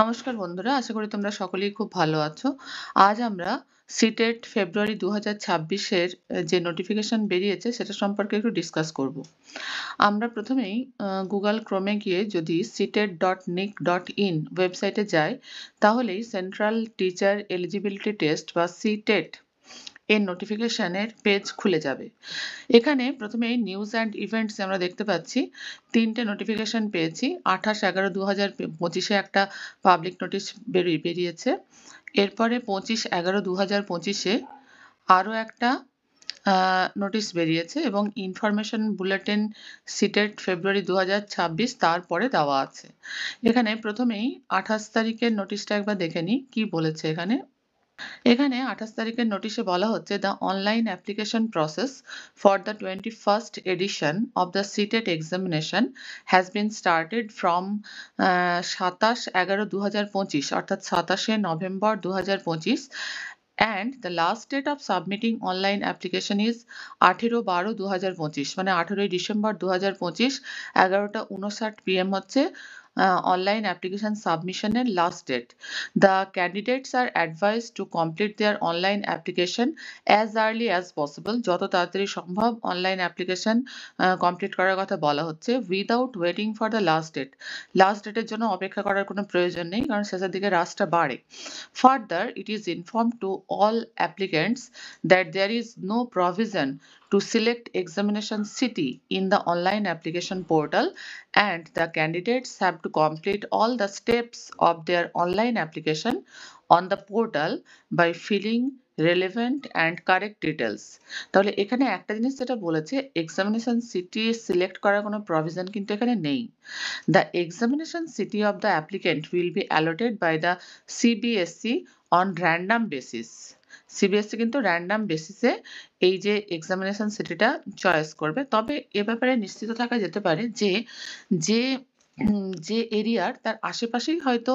নমস্কার বন্ধুরা, আশা করি তোমরা সকলেই খুব ভালো আছো। আজ আমরা সিটেট ফেব্রুয়ারি ২০২৬ এর যে নোটিফিকেশন বেরিয়েছে সেটা সম্পর্কে একটু ডিসকাস করব। আমরা প্রথমেই Google Chrome এ গিয়ে যদি citet.nic.in ওয়েবসাইটে যাই, তাহলেই সেন্ট্রাল টিচার এলিজিবিলিটি টেস্ট বা সিটেট এর নোটিফিকেশনের পেজ খুলে যাবে। এখানে প্রথমে নিউজ অ্যান্ড ইভেন্টস আমরা দেখতে পাচ্ছি ৩টে নোটিফিকেশন পেয়েছি। ২৮/১১/২০২৫ এ একটা পাবলিক নোটিশ বেরিয়েছে। এরপরে ২৫/১১/২০২৫ এ আরো একটা নোটিশ বেরিয়েছে এবং ইনফরমেশন বুলেটিন সিটেট ফেব্রুয়ারি ২০২৬ তারপরে দেওয়া আছে। এখানে প্রথমেই ২৮ তারিখের নোটিশটা একবার দেখে নিই কি বলেছে এখানে। এখানে ২৮ তারিখের নোটিশে বলা হচ্ছে the online application process for the 21st edition of the CTET examination has been started from ২৭/১১/২০২৫ অর্থাৎ ২৭শে নভেম্বর ২০২৫ and the last date of submitting online application is ১৮/১২/২০২৫ মানে ১৮ই ডিসেম্বর ২০২৫ ১১টা ৫৯ PM হচ্ছে অনলাইন অ্যাপ্লিকেশন সাবমিশনের last date. The candidates are advised to complete their online application as early as possible যত তাড়াতাড়ি সম্ভব অনলাইন অ্যাপ্লিকেশন কমপ্লিট করার কথা বলা হচ্ছে without waiting for the last date। Last ডেটের জন্য অপেক্ষা করার কোনো প্রয়োজন নেই, কারণ শেষের দিকে রাশটা বাড়ে। Further, it is informed to all applicants that there is no provision to select examination city in the online application portal, and the candidates have to complete all the steps of their online application on the portal by filling relevant and correct details। তাহলে এখানে একটা জিনিস যেটা বলেছে, examination city select করার কোনো provision কিন্তু এখানে নেই। The examination city of the applicant will be allotted by the CBSE on random basis। CBSE কিন্তু র্যান্ডম বেসিসে এই যে এক্সামিনেশন সিটিটা চয়েস করবে। তবে এ ব্যাপারে নিশ্চিত থাকা যেতে পারে যে যে যে এরিয়ার তার আশেপাশেই হয়তো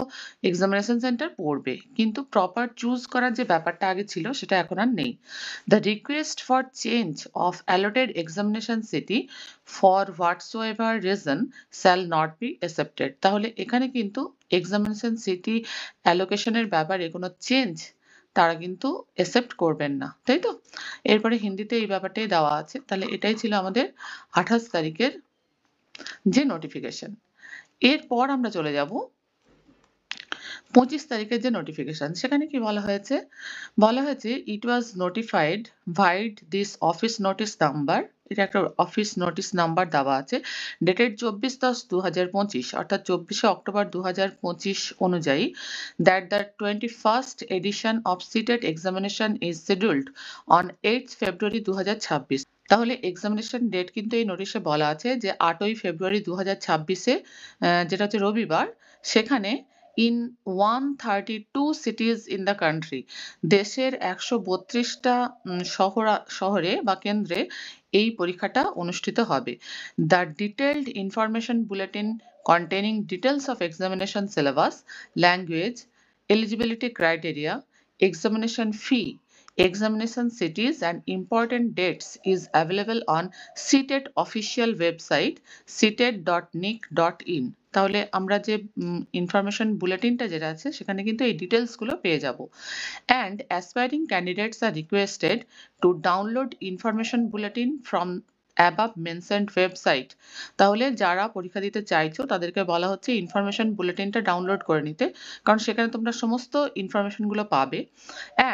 এক্সামিনেশন সেন্টার পড়বে, কিন্তু প্রপার চুজ করার যে ব্যাপারটা আগে ছিল সেটা এখন আর নেই। The request for change of allotted examination city for whatsoever reason shall not be accepted। তাহলে এখানে কিন্তু এক্সামিনেশন সিটি অ্যালোকেশনের ব্যাপারে কোনো চেঞ্জ তারা কিন্তু অ্যাকসেপ্ট করবেন না, তাই তো? এরপরে হিন্দিতে এই ব্যাপারটাই দেওয়া আছে। তাহলে এটাই ছিল আমাদের ২৮ তারিখের যে নোটিফিকেশন। এরপর আমরা চলে যাব ২৫ তারিখের যে নোটিফিকেশন, সেখানে কি বলা হয়েছে? বলা হয়েছে it was notified vide this office notice number. এটা একটা অফিস নোটিস নাম্বার দেওয়া আছে ডেটেড ২৪/১০/২০২৫ অর্থাৎ ২৪শে অক্টোবর ২০২৫ অনুযায়ী that the 21st edition of CTET examination is scheduled on 8th ফেব্রুয়ারি ২০২৬। তাহলে এক্সামিনেশন ডেট কিন্তু এই নোটিশে বলা আছে যে ৮ই ফেব্রুয়ারি ২০২৬-এ যেটা হচ্ছে রবিবার, সেখানে in 132 cities in the country দেশের ১৩২টা শহরে বা কেন্দ্রে এই পরীক্ষাটা অনুষ্ঠিত হবে। The detailed information bulletin containing details of examination syllabus, language, eligibility criteria, examination fee, examination cities and important dates is available on CTET official website citet.nic.in। তাহলে আমরা যে ইনফরমেশন বুলেটিনটা যেটা আছে সেখানে কিন্তু এই ডিটেলস গুলো পেয়ে যাব। And aspiring candidates are requested to download information bulletin from above mentioned website। তাহলে যারা পরীক্ষা দিতে চাইছো তাদেরকে বলা হচ্ছে ইনফরমেশন বুলেটিনটা ডাউনলোড করে নিতে, কারণ সেখানে তোমরা সমস্ত ইনফরমেশন গুলো পাবে।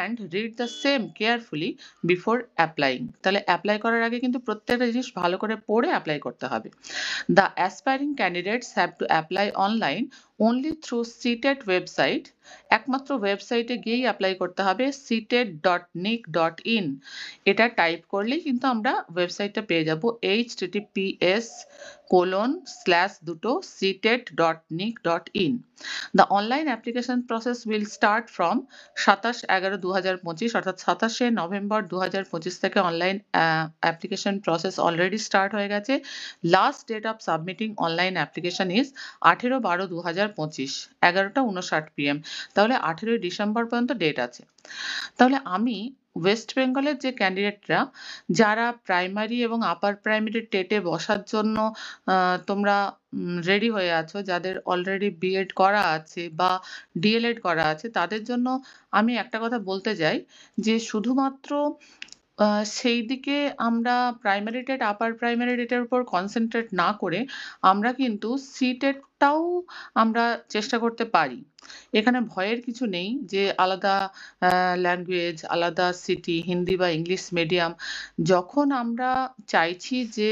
and read the same carefully before applying। তাহলে অ্যাপ্লাই করার আগে কিন্তু প্রত্যেকটা জিনিস ভালো করে পড়ে অ্যাপ্লাই করতে হবে। The aspiring candidates have to apply online only through CTET website। একমাত্র ওয়েবসাইটে গিয়েই অ্যাপ্লাই করতে হবে citet.nic.in। এটা টাইপ করলেই কিন্তু আমরা ওয়েবসাইটটা পেয়ে যাব https://citet.nic.in। The online application process will start from ২৭/১১/২০২৫ অর্থাৎ ২৭শে নভেম্বর ২০২৫ থেকে online application process already start হয়ে গেছে। Last date of submitting online application is ১৮/১২/২০২৫ ১১টা ৫৯ PM। তাহলে ১৮ই ডিসেম্বর পর্যন্ত ডেট আছে। তাহলে আমি ওয়েস্ট বেঙ্গলের যে ক্যান্ডিডেটরা যারা প্রাইমারি এবং আপার প্রাইমারি টেটে বসার জন্য তোমরা রেডি হয়ে আছো, যাদের অলরেডি বিএড করা আছে বা ডিএলএড করা আছে, তাদের জন্য আমি একটা কথা বলতে চাই যে শুধুমাত্র সেই দিকে আমরা প্রাইমারি টেট, আপার প্রাইমারি টেটের উপর কনসেনট্রেট না করে আমরা কিন্তু সি-টেটটাও আমরা চেষ্টা করতে পারি। এখানে ভয়ের কিছু নেই যে আলাদা ল্যাঙ্গুয়েজ, আলাদা সিটি, হিন্দি বা ইংলিশ মিডিয়াম। যখন আমরা চাইছি যে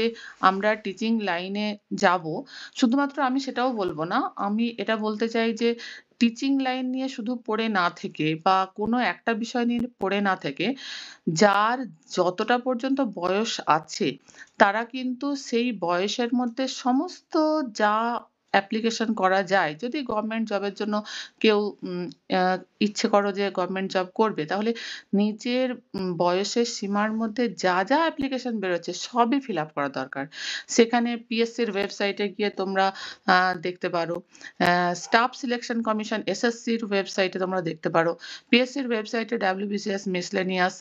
আমরা টিচিং লাইনে যাবো, শুধুমাত্র আমি সেটাও বলব না। আমি এটা বলতে চাই যে টিচিং লাইন নিয়ে শুধু পড়ে না থেকে বা কোনো একটা বিষয় নিয়ে পড়ে না থেকে যার যতটা পর্যন্ত বয়স আছে তারা কিন্তু সেই বয়সের মধ্যে সমস্ত যা অ্যাপ্লিকেশন করা যায়, যদি গভর্নমেন্ট জবের জন্য কেউ ইচ্ছে করো যে গভর্নমেন্ট জব করবে, তাহলে নিজের বয়সের সীমার মধ্যে যা যা অ্যাপ্লিকেশন বেরোচ্ছে সবই ফিল আপ করা দরকার। সেখানে পিএসসির ওয়েবসাইটে গিয়ে তোমরা দেখতে পারো, স্টাফ সিলেকশন কমিশন এসএসসির ওয়েবসাইটে তোমরা দেখতে পারো, পিএসসির ওয়েবসাইটে ডাব্লিউবিসিএস মিসলেনিয়াস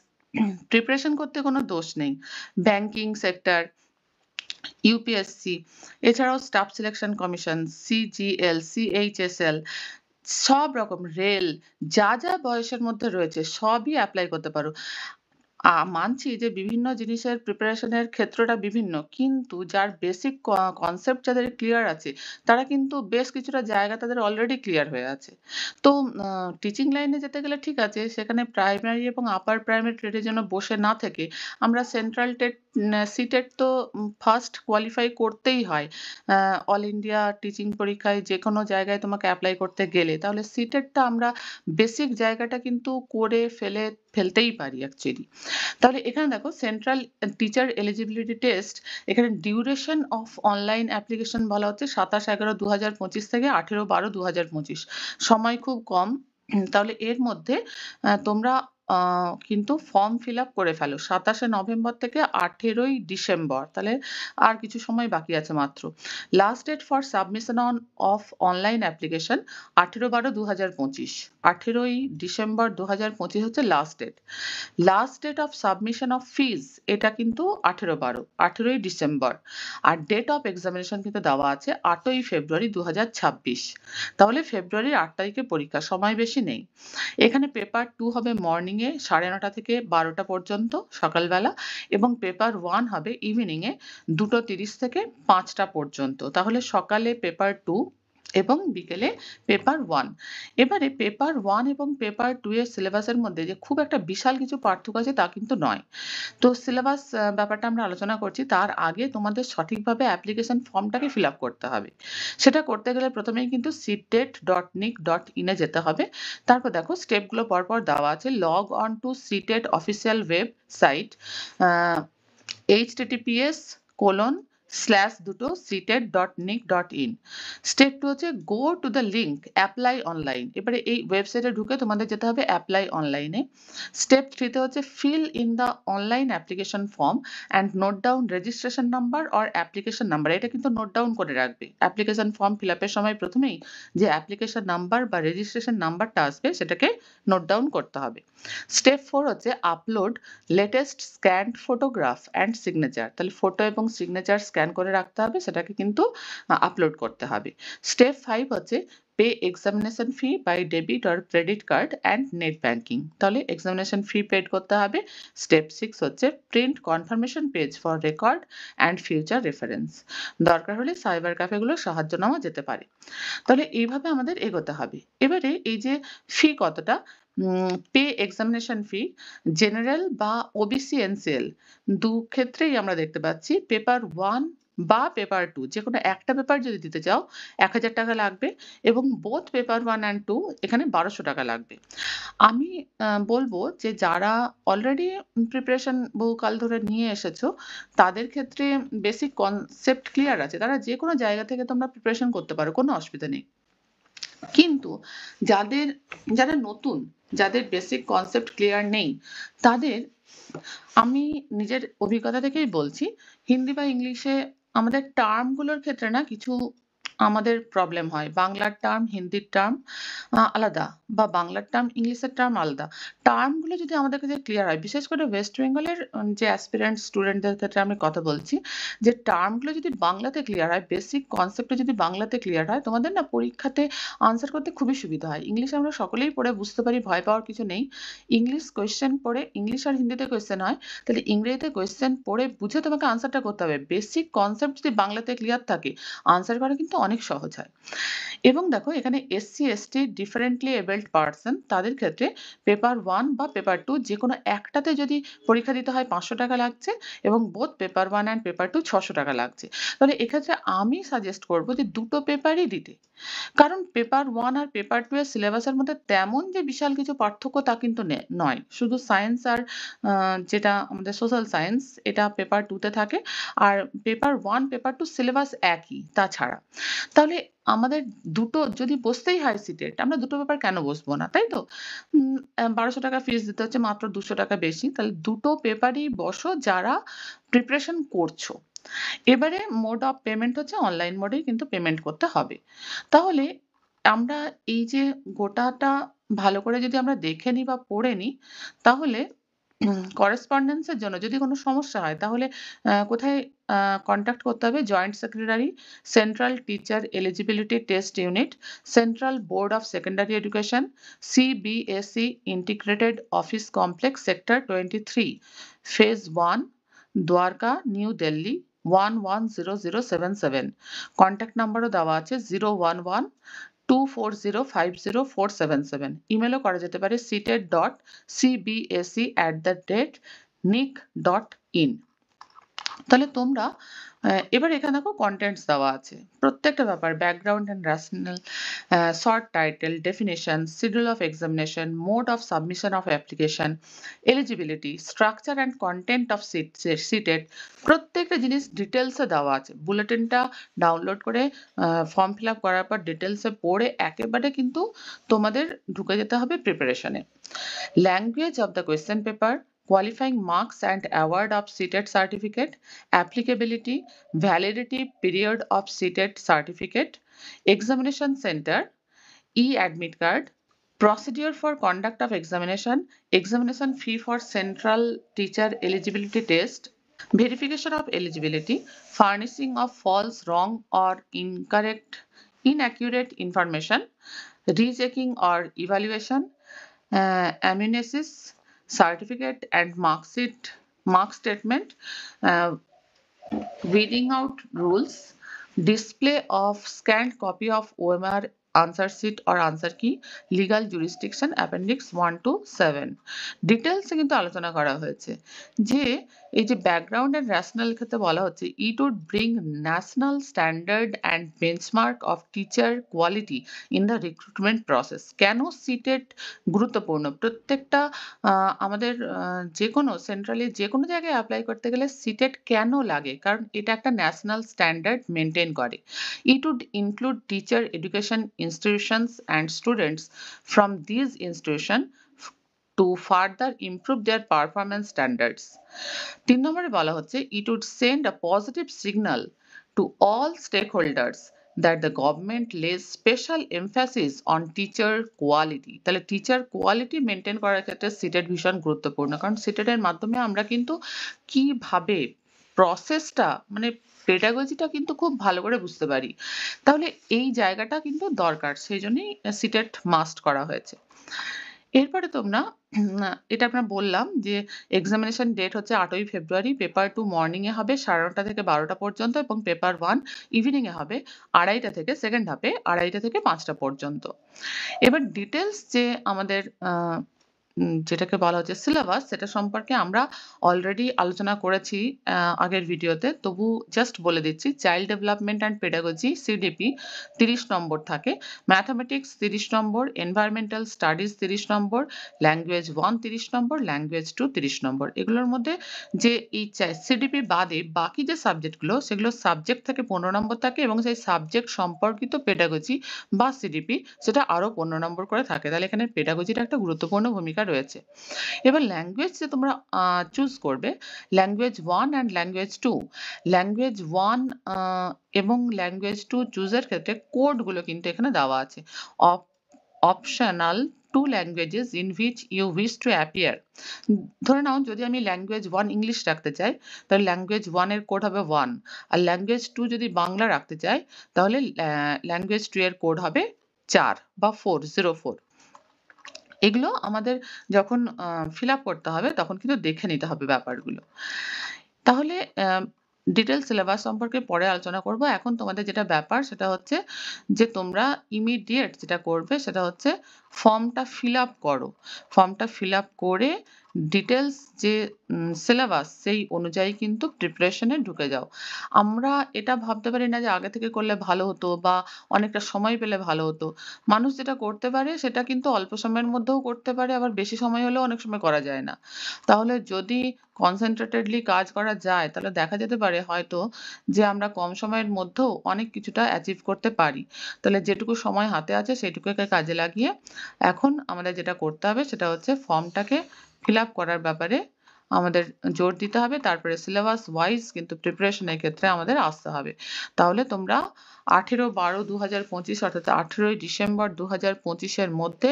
প্রিপারেশন করতে কোনো দোষ নেই। ব্যাংকিং সেক্টর, ইউপিএসসি, এছাড়াও staff selection commission, CGL, CHSL, সব রকম রেল, যা যা বয়সের মধ্যে রয়েছে সবই এপ্লাই করতে পারো। মানছি যে বিভিন্ন জিনিসের প্রিপারেশনের ক্ষেত্রটা বিভিন্ন। কিন্তু যার বেসিক কনসেপ্ট যাদের ক্লিয়ার আছে, তারা কিন্তু বেশ কিছুটা জায়গা তাদের অলরেডি ক্লিয়ার হয়ে আছে। তো টিচিং লাইনে যেতে গেলে ঠিক আছে, সেখানে প্রাইমারি এবং আপার প্রাইমারি টেটের জন্য বসে না থেকে আমরা সেন্ট্রাল টেট, সি-টেট তো ফার্স্ট কোয়ালিফাই করতেই হয়। অল ইন্ডিয়া টিচিং পরীক্ষায় যেকোনো জায়গায় তোমাকে এপ্লাই করতে গেলে, তাহলে সি-টেটটা আমরা বেসিক জায়গাটা কিন্তু করে ফেলতেই পারি অ্যাকচুয়ালি। তাহলে এখানে দেখো সেন্ট্রাল টিচার এলিজিবিলিটি টেস্ট, এখানে ডিউরেশন অফ অনলাইন অ্যাপ্লিকেশন বলা হচ্ছে ২৭/১১/২০২৫ থেকে ১৮/১২/২০২৫। সময় খুব কম। তাহলে এর মধ্যে তোমরা কিন্তু ফর্ম ফিল আপ করে ফেলো ২৭শে নভেম্বর থেকে ১৮ই ডিসেম্বর। তাহলে আর কিছু সময় বাকি আছে মাত্র। Last date for submission of online application ১৮/১২/২০২৫। ১৮ই ডিসেম্বর ২০২৫ হচ্ছে last date. Last date of submission of fees এটা কিন্তু ১৮/১২, ১৮ই ডিসেম্বর। আর ডেট অফ এক্সামিনেশন কিন্তু দেওয়া আছে ৮ই ফেব্রুয়ারি ২০২৬। তাহলে ফেব্রুয়ারির ৮ তারিখে পরীক্ষা, সময় বেশি নেই। এখানে পেপার 2 হবে মর্নিং এ ৯:৩০ থেকে ১২টা পর্যন্ত সকালবেলা, এবং পেপার 1 হবে ইভিনিং এ ২:৩০ থেকে ৫টা পর্যন্ত। তাহলে সকালে পেপার 2 এবং বিকেলে পেপার 1। এবারে পেপার 1 এবং পেপার 2 এর সিলেবাসের মধ্যে যে খুব একটা বিশাল কিছু পার্থক্য আছে তা কিন্তু নয়। তো সিলেবাস ব্যাপারটা আমরা আলোচনা করছি, তার আগে তোমাদের সঠিকভাবে অ্যাপ্লিকেশন ফর্মটাকে ফিল আপ করতে হবে। সেটা করতে গেলে প্রথমেই কিন্তু ctet.nic.in এ যেতে হবে। তারপর দেখো স্টেপগুলো পরপর দেওয়া আছে। Log on to CTET official website, https://ctet.nic.in। Step 2 হচ্ছে go to the link apply online. এবারে এই ওয়েবসাইটে ঢুকে তোমাদের যেতে হবে অ্যাপ্লাই অনলাইনে। স্টেপ 3 তে হচ্ছে fill in the online application form and note down registration number or application number. এটা কিন্তু নোট ডাউন করে রাখবে। অ্যাপ্লিকেশন ফর্ম ফিল আপের সময় প্রথমেই যে অ্যাপ্লিকেশন নাম্বার বা রেজিস্ট্রেশন নাম্বারটা আসবে সেটাকে নোট ডাউন করতে হবে। স্টেপ 4 হচ্ছে upload latest scanned photograph and signature. তাহলে ফটো এবং সিগনেচার স্ক্যান করে রাখতে হবে, সেটাকে কিন্তু আপলোড করতে হবে। স্টেপ 5 হচ্ছে pay examination fee by debit or credit card and net banking. তাহলে এক্সামিনেশন ফি পেড করতে হবে। স্টেপ 6 হচ্ছে print confirmation page for record and future reference. দরকার হলে সাইবার ক্যাফেগুলোর সাহায্য নেওয়া যেতে পারে। তাহলে এইভাবে আমাদের এগোতে হবে। এবারে এই যে ফি কতটা, পে এক্সামিনেশন ফি জেনারেল বা ওবিসি এনসিএল ক্ষেত্রেই আমরা দেখতে পাচ্ছি পেপার 1 বা পেপার 2 যেকোনো একটা পেপার যদি দিতে চাও ১,০০০ টাকা লাগবে, এবং বোথ পেপার 1 অ্যান্ড 2 এখানে ১,২০০ টাকা লাগবে। আমি বলবো যে যারা অলরেডি প্রিপারেশন বহুকাল ধরে নিয়ে এসেছো, তাদের ক্ষেত্রে বেসিক কনসেপ্ট ক্লিয়ার আছে। তারা যেকোনো জায়গা থেকে তোমরা প্রিপারেশন করতে পারো, কোনো অসুবিধা নেই। কিন্তু যারা নতুন, যাদের বেসিক কনসেপ্ট ক্লিয়ার নেই, তাদের আমি নিজের অভিজ্ঞতা থেকেই বলছি, হিন্দি বা ইংলিশে আমাদের টার্মগুলোর ক্ষেত্রে না কিছু আমাদের প্রবলেম হয়। বাংলার টার্ম, হিন্দির টার্ম আলাদা বা বাংলার টার্ম, ইংলিশের টার্ম আলাদা। টার্মগুলো যদি আমাদের কাছে ক্লিয়ার হয়, বিশেষ করে ওয়েস্ট বেঙ্গলের যে অ্যাসপিরেন্ট স্টুডেন্টদের ক্ষেত্রে আমি কথা বলছি, যে টার্মগুলো যদি বাংলাতে ক্লিয়ার হয়, বেসিক কনসেপ্টটা যদি বাংলাতে ক্লিয়ার হয়, তোমাদের না পরীক্ষাতে আনসার করতে খুবই সুবিধা হয়। ইংলিশ আমরা সকলেই পড়ে বুঝতে পারি, ভয় পাওয়ার কিছু নেই। ইংলিশ কোয়েশ্চেন পড়ে, ইংলিশ আর হিন্দিতে কোয়েশ্চেন হয়, তাহলে ইংরেজিতে কোয়েশ্চেন পড়ে বুঝে তোমাকে আনসারটা করতে হবে। বেসিক কনসেপ্ট যদি বাংলাতে ক্লিয়ার থাকে, আনসার করা কিন্তু অনেক সহজ হয়। এবং দেখো এখানে SC, ST, differently abled person তাদের ক্ষেত্রে পেপার 1 বা পেপার 2 যেকোনো একটাতে যদি পরীক্ষা দিতে হয় 500 টাকা লাগছে এবং বোথ পেপার 1 অ্যান্ড পেপার 2 600 টাকা লাগছে। তাহলে এক্ষেত্রে আমি সাজেস্ট করব যে দুটো পেপারই দিতে। কারণ পেপার 1 আর পেপার 2 এর সিলেবাসের মধ্যে তেমন যে বিশাল কিছু পার্থক্য তা কিন্তু নয়। শুধু সায়েন্স আর যেটা আমাদের সোশ্যাল সায়েন্স এটা পেপার 2 তে থাকে। আর পেপার 1, পেপার 2 সিলেবাস একই তাছাড়া। তাহলে আমাদের দুটো যদি বসতেই হয় সিটেট, আমরা দুটো পেপার কেন বসবো না, তাই তো? ১২০০ টাকা ফিস দিতে হচ্ছে, মাত্র ২০০ টাকা বেশি। তাহলে দুটো পেপারই বসো যারা প্রিপারেশন করছো। এবারে মোড অফ পেমেন্ট হচ্ছে অনলাইন মোডেই কিন্তু পেমেন্ট করতে হবে। তাহলে আমরা এই যে গোটাটা ভালো করে যদি আমরা দেখে নিই বা পড়ে নিই, তাহলে করেসপন্ডেন্স এর জন্য যদি কোনো সমস্যা হয় তাহলে কোথায় কনট্যাক্ট করতে হবে? Joint secretary, central teacher eligibility test unit, central board of secondary education, CBSE integrated office complex, sector 23, phase 1, Dwarka, new Delhi 110077। Contact নাম্বারও দেওয়া আছে 01124050477। ইমেলও করা যেতে পারে ctet.cbse@nic.in। তাহলে তোমরা এবার এখানে দেখো কনটেন্টস দেওয়া আছে। প্রত্যেকটা ব্যাপার background and rational, short title, definition, schedule of examination, mode of submission of application, eligibility, structure and content of CTET, প্রত্যেকটা জিনিস ডিটেলসে দেওয়া আছে। বুলেটিনটা ডাউনলোড করে ফর্ম ফিল আপ করার পর ডিটেলসে পড়ে একেবারে কিন্তু তোমাদের ঢুকে যেতে হবে প্রিপারেশনে। Language of the question paper, qualifying marks and award of CTET certificate, applicability, validity period of CTET certificate, examination center, e-admit card, procedure for conduct of examination, examination fee for central teacher eligibility test, verification of eligibility, furnishing of false, wrong or incorrect, inaccurate information, rechecking or evaluation, amnesis, certificate and mark statement, uh, weeding out rules, display of scanned copy of OMR answer sheet or answer key, legal jurisdiction, appendix 1 to 7। ডিটেলসে কিন্তু আলোচনা করা হয়েছে যে এই যে background and rational ক্ষেত্রে বলা হচ্ছে it would bring national standard and benchmark of teacher quality in the recruitment process. কেন সিটেট গুরুত্বপূর্ণ? প্রত্যেকটা আমাদের যেকোনো সেন্ট্রালি যেকোনো জায়গায় অ্যাপ্লাই করতে গেলে সিটেট কেন লাগে? কারণ এটা একটা ন্যাশনাল স্ট্যান্ডার্ড মেইনটেইন করে। It would include teacher education institutions and students from these institutions to further improve their performance standards। ৩ নম্বরে বলা হচ্ছে it would send a positive signal to all stakeholders that the government lays special emphasis on teacher quality। তাহলে teacher quality maintain করার ক্ষেত্রে CTET ভীষণ গুরুত্বপূর্ণ। কারণ সিটেটের মাধ্যমে আমরা কিন্তু কিভাবে প্রসেসটা মানে পেডাগজিটা কিন্তু খুব ভালো করে বুঝতে পারি। তাহলে এই জায়গাটা কিন্তু দরকার। সেইজন্যই সিটেট মাস্ট করা হয়েছে। এরপরে তোমরা এটা আমরা বললাম যে এক্সামিনেশন ডেট হচ্ছে ৮ই ফেব্রুয়ারি। পেপার 2 মর্নিং এ হবে ৯:৩০ থেকে ১২টা পর্যন্ত এবং পেপার 1 ইভিনিং এ হবে ২:৩০ থেকে সেকেন্ড হাফে ২:৩০ থেকে ৫টা পর্যন্ত। এবার ডিটেইলস যে আমাদের যেটাকে বলা হচ্ছে সিলেবাস সেটা সম্পর্কে আমরা অলরেডি আলোচনা করেছি আগের ভিডিওতে। তবু জাস্ট বলে দিচ্ছি। Child development and pedagogy CDP ৩০ নম্বর থাকে, ম্যাথামেটিক্স ৩০ নম্বর, এনভায়রনমেন্টাল স্টাডিজ ৩০ নম্বর, ল্যাঙ্গুয়েজ 1 ৩০ নম্বর, ল্যাঙ্গুয়েজ 2 ৩০ নম্বর। এগুলোর মধ্যে যে এই সিডিপি বাদে বাকি যে সাবজেক্টগুলো সেগুলো সাবজেক্ট থেকে ১৫ নম্বর থাকে এবং সেই সাবজেক্ট সম্পর্কিত পেডাগজি বা সিডিপি সেটা আরো ১৫ নম্বর করে থাকে। তাহলে এখানে পেডাগজির একটা গুরুত্বপূর্ণ ভূমিকা রয়েছে। এবার ল্যাঙ্গুয়েজ যে তোমরা চুজ করবে, ল্যাঙ্গুয়েজ 1 অ্যান্ড ল্যাঙ্গুয়েজ 2, ল্যাঙ্গুয়েজ 1 এবং ল্যাঙ্গুয়েজ 2 চুজের ক্ষেত্রে কোডগুলো কিন্তু এখানে দেওয়া আছে। Optional 2 languages in which you wish to appear. ধরে নাও যদি আমি ল্যাঙ্গুয়েজ 1 ইংলিশ রাখতে চাই, তাহলে ল্যাঙ্গুয়েজ 1 এর কোড হবে 1, আর ল্যাঙ্গুয়েজ 2 যদি বাংলা রাখতে চাই, তাহলে ল্যাঙ্গুয়েজ 2 এর কোড হবে 4 বা 404। এগুলো আমাদের যখন ফিল আপ করতে হবে তখন কিন্তু দেখে নিতে হবে ব্যাপারগুলো। তাহলে ডিটেইলস সিলেবাস সম্পর্কে পরে আলোচনা করব। এখন তোমাদের যেটা ব্যাপার সেটা হচ্ছে যে তোমরা ইমিডিয়েট যেটা করবে সেটা হচ্ছে ফর্মটা ফিল আপ করো। ফর্মটা ফিল আপ করে ডিটেইলস যে সিলেবাস সেই অনুযায়ী কিন্তু প্রিপারেশনে ঢুকে যাও। আমরা এটা ভাবতে পারি না যে আগে থেকে করলে ভালো হতো বা অনেকটা সময় পেলে ভালো হতো। মানুষ যেটা করতে পারে সেটা কিন্তু অল্প সময়ের মধ্যেও করতে পারে, আবার বেশি সময় হলেও অনেক সময় করা যায় না। তাহলে যদি কনসেনট্রেটেডলি কাজ করা যায় তাহলে দেখা যেতে পারে হয়তো যে আমরা কম সময়ের মধ্যেও অনেক কিছুটা অ্যাচিভ করতে পারি। তাহলে যেটুকু সময় হাতে আছে সেটুকুকে কাজে লাগিয়ে এখন আমাদের যেটা করতে হবে সেটা হচ্ছে ফর্মটাকে ফিল আপ করার ব্যাপারে আমাদের জোর দিতে হবে। তারপরে সিলেবাস ওয়াইজ কিন্তু প্রিপারেশনের ক্ষেত্রে আমাদের আসতে হবে। তাহলে তোমরা 18/12/2025 অর্থাৎ 18ই ডিসেম্বর 2025 এর মধ্যে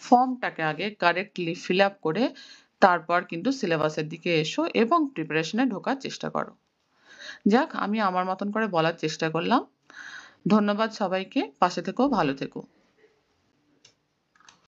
ফর্মটাকে আগে কারেক্টলি ফিল আপ করে তারপর কিন্তু সিলেবাসের দিকে এসো এবং প্রিপারেশনে ঢোকার চেষ্টা করো। যাক, আমি আমার মতন করে বলার চেষ্টা করলাম। ধন্যবাদ সবাইকে। পাশে থেকো, ভালো থেকো।